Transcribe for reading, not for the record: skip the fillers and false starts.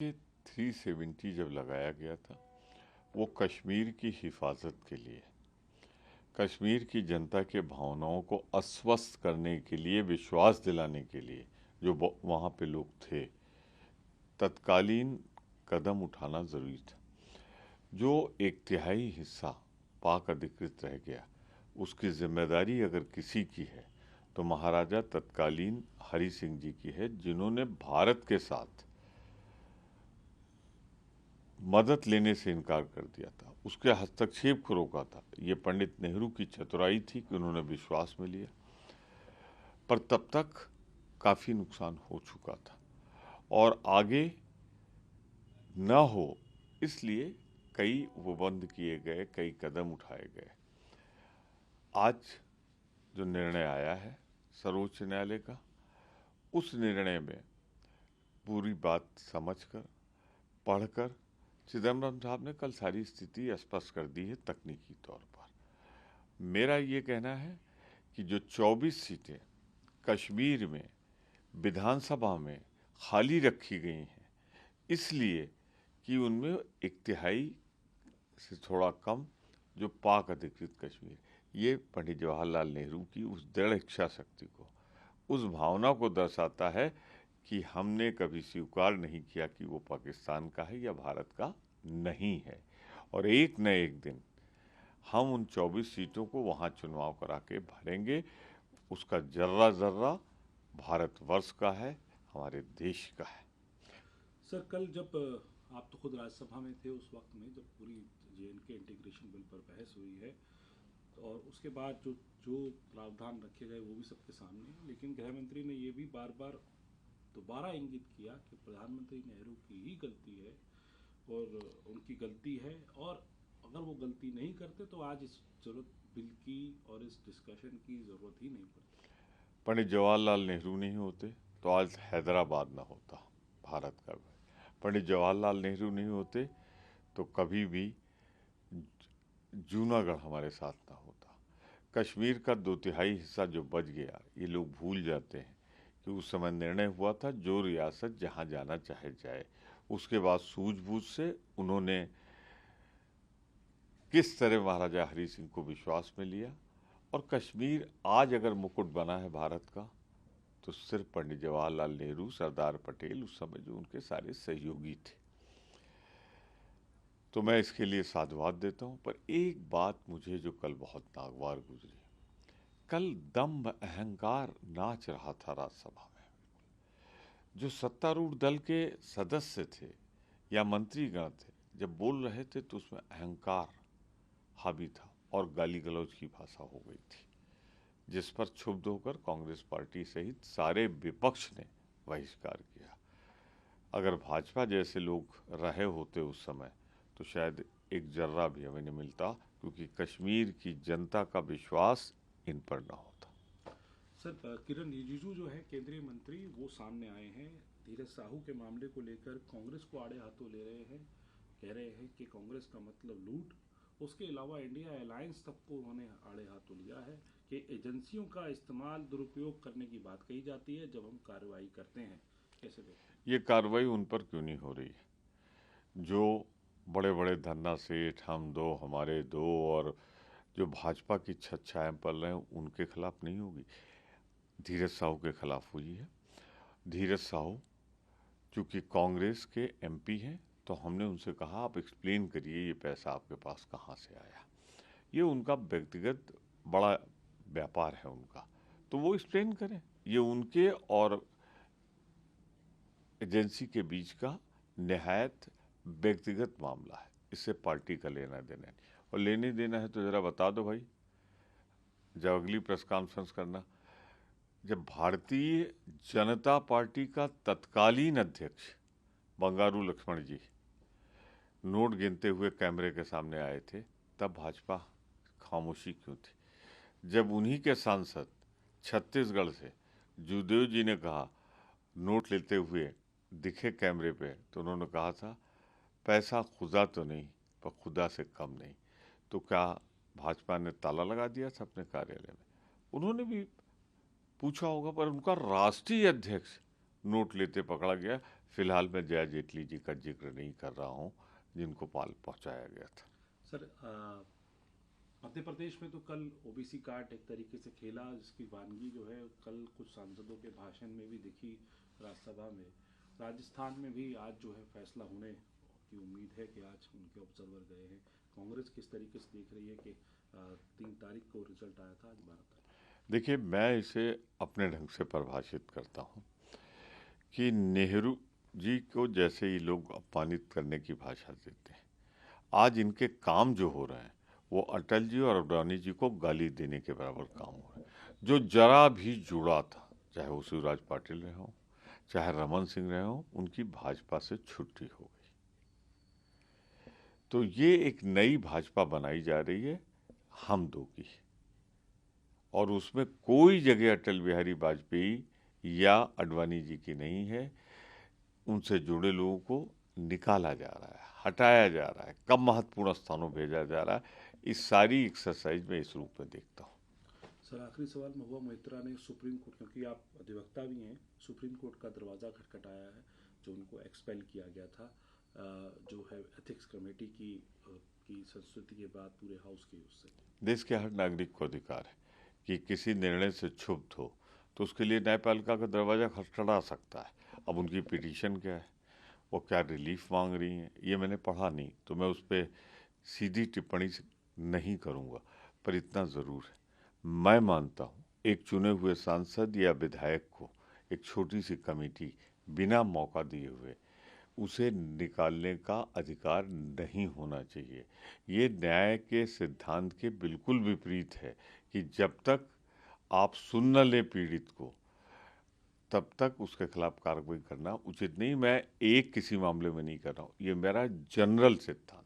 ये 370 जब लगाया गया था वो कश्मीर की हिफाजत के लिए, कश्मीर की जनता के भावनाओं को अस्वस्थ करने के लिए, विश्वास दिलाने के लिए जो वहाँ पे लोग थे, तत्कालीन कदम उठाना ज़रूरी था। जो एक तिहाई हिस्सा पाक अधिकृत रह गया, उसकी जिम्मेदारी अगर किसी की है तो महाराजा तत्कालीन हरि सिंह जी की है, जिन्होंने भारत के साथ मदद लेने से इनकार कर दिया था, उसके हस्तक्षेप को रोका था। ये पंडित नेहरू की चतुराई थी कि उन्होंने विश्वास में लिया, पर तब तक काफ़ी नुकसान हो चुका था और आगे न हो इसलिए कई उपबंध किए गए, कई कदम उठाए गए। आज जो निर्णय आया है सर्वोच्च न्यायालय का, उस निर्णय में पूरी बात समझकर, पढ़कर चिदम्बरम साहब ने कल सारी स्थिति स्पष्ट कर दी है तकनीकी तौर पर। मेरा ये कहना है कि जो 24 सीटें कश्मीर में विधानसभा में खाली रखी गई हैं, इसलिए कि उनमें एक तिहाई से थोड़ा कम जो पाक अधिकृत कश्मीर, ये पंडित जवाहरलाल नेहरू की उस दृढ़ इच्छा शक्ति को, उस भावना को दर्शाता है कि हमने कभी स्वीकार नहीं किया कि वो पाकिस्तान का है या भारत का नहीं है। और एक न एक दिन हम उन 24 सीटों को वहाँ चुनाव करा के भरेंगे। उसका जर्रा जर्रा भारतवर्ष का है, हमारे देश का है। सर, कल जब आप तो खुद राज्यसभा में थे उस वक्त में जब पूरी जेएनके इंटीग्रेशन बिल पर बहस हुई है, और उसके बाद जो जो प्रावधान रखे गए वो भी सबके सामने है, लेकिन गृह मंत्री ने ये भी बार बार दोबारा इंगित किया कि प्रधानमंत्री नेहरू की ही गलती है और उनकी गलती है, और अगर वो गलती नहीं करते तो आज इस जरूरत बिल की और इस डिस्कशन की ज़रूरत ही नहीं पड़ती। पंडित जवाहरलाल नेहरू नहीं होते तो आज हैदराबाद ना होता भारत का। पंडित जवाहरलाल नेहरू नहीं होते तो कभी भी जूनागढ़ हमारे साथ ना होता। कश्मीर का 2/3 हिस्सा जो बच गया, ये लोग भूल जाते हैं कि उस समय निर्णय हुआ था जो रियासत जहाँ जाना चाहे जाए। उसके बाद सूझबूझ से उन्होंने किस तरह महाराजा हरि सिंह को विश्वास में लिया, और कश्मीर आज अगर मुकुट बना है भारत का तो सिर्फ पंडित जवाहरलाल नेहरू, सरदार पटेल, उस समय जो उनके सारे सहयोगी थे। तो मैं इसके लिए साधुवाद देता हूँ। पर एक बात मुझे जो कल बहुत नागवार गुजरी, कल दम्भ अहंकार नाच रहा था राज्यसभा में। जो सत्तारूढ़ दल के सदस्य थे या मंत्रीगण थे, जब बोल रहे थे तो उसमें अहंकार हावी था और गाली गलौज की भाषा हो गई थी, जिस पर क्षुब्ध होकर कांग्रेस पार्टी सहित सारे विपक्ष ने बहिष्कार किया। अगर भाजपा जैसे लोग रहे होते उस समय तो शायद एक जर्रा भी हमें नहीं मिलता, क्योंकि कश्मीर की जनता का विश्वास इन पर न होता। सर, किरण रिजिजू जो है केंद्रीय मंत्री, वो सामने आए हैं धीरज साहू के मामले को लेकर, कांग्रेस को आड़े हाथों ले रहे हैं, कह रहे हैं कि कांग्रेस का मतलब लूट। उसके अलावा इंडिया अलायंस तक को उन्होंने आड़े हाथों लिया है कि एजेंसियों का इस्तेमाल, दुरुपयोग करने की बात कही जाती है जब हम कार्रवाई करते हैं। कैसे देखते हैं? ये कार्रवाई उन पर क्यों नहीं हो रही है जो बड़े बड़े धन्ना सेठ, हम दो हमारे दो, और जो भाजपा की छत छाया पल रहे हैं उनके खिलाफ नहीं होगी, धीरज साहू के खिलाफ हुई है। धीरज साहू चूँकि कांग्रेस के एमपी हैं, तो हमने उनसे कहा आप एक्सप्लेन करिए ये पैसा आपके पास कहाँ से आया। ये उनका व्यक्तिगत बड़ा व्यापार है उनका, तो वो एक्सप्लेन करें। ये उनके और एजेंसी के बीच का निहायत व्यक्तिगत मामला है, इससे पार्टी का लेना देना नहीं। और लेने देना है तो ज़रा बता दो भाई, जब अगली प्रेस कॉन्फ्रेंस करना। जब भारतीय जनता पार्टी का तत्कालीन अध्यक्ष बंगारू लक्ष्मण जी नोट गिनते हुए कैमरे के सामने आए थे, तब भाजपा खामोशी क्यों थी? जब उन्हीं के सांसद छत्तीसगढ़ से जूदेव जी ने कहा नोट लेते हुए दिखे कैमरे पे, तो उन्होंने कहा था पैसा खुदा तो नहीं पर खुदा से कम नहीं। तो क्या भाजपा ने ताला लगा दिया था अपने कार्यालय में? उन्होंने भी पूछा होगा, पर उनका राष्ट्रीय अध्यक्ष नोट लेते पकड़ा गया, फिलहाल मैं जया जेटली जी का जिक्र नहीं कर रहा हूँ जिनको पाल पहुँचाया गया था। सर, मध्य प्रदेश में तो कल ओबीसी कार्ड एक तरीके से खेला, जिसकी वानगी जो है कल कुछ सांसदों के भाषण में भी दिखी राज्यसभा में। राजस्थान में भी आज जो है फैसला होने की उम्मीद है कि आज उनके ऑब्जर्वर गए हैं। कांग्रेस किस तरीके से देख रही है कि 3 तारीख को रिजल्ट आया था, आज 12 तारीख। देखिए, मैं इसे अपने ढंग से परिभाषित करता हूँ कि नेहरू जी को जैसे ये लोग अपमानित करने की भाषा देते हैं, आज इनके काम जो हो रहे हैं वो अटल जी और अडवाणी जी को गाली देने के बराबर काम हो रहे हैं। जो जरा भी जुड़ा था, चाहे वो शिवराज पाटिल रहे हों, चाहे रमन सिंह रहे हों, उनकी भाजपा से छुट्टी हो गई। तो ये एक नई भाजपा बनाई जा रही है हम दो की, और उसमें कोई जगह अटल बिहारी वाजपेयी या अडवाणी जी की नहीं है। उनसे जुड़े लोगों को निकाला जा रहा है, हटाया जा रहा है, कम महत्वपूर्ण स्थानों भेजा जा रहा है। इस सारी एक्सरसाइज में इस रूप में देखता हूँ। सर, आखिरी सवाल, महुआ मोइत्रा ने सुप्रीम कोर्ट, क्योंकि आप अधिवक्ता भी हैं, सुप्रीम कोर्ट का दरवाज़ा खटखटाया है, जो उनको एक्सपेल किया गया था, जो है एथिक्स कमेटी की संस्तुति के बाद पूरे हाउस की उससे। देश के हर नागरिक को अधिकार है कि किसी निर्णय से क्षुब्ध हो तो उसके लिए न्यायपालिका का दरवाज़ा खटखटा सकता है। अब उनकी पिटीशन क्या है, वो क्या रिलीफ मांग रही हैं, ये मैंने पढ़ा नहीं, तो मैं उस पर सीधी टिप्पणी नहीं करूँगा। पर इतना ज़रूर है, मैं मानता हूँ एक चुने हुए सांसद या विधायक को एक छोटी सी कमेटी बिना मौका दिए हुए उसे निकालने का अधिकार नहीं होना चाहिए। ये न्याय के सिद्धांत के बिल्कुल विपरीत है कि जब तक आप सुन न लें पीड़ित को, तब तक उसके खिलाफ कार्रवाई करना उचित नहीं। मैं एक किसी मामले में नहीं कर रहा हूँ, ये मेरा जनरल सिद्धांत।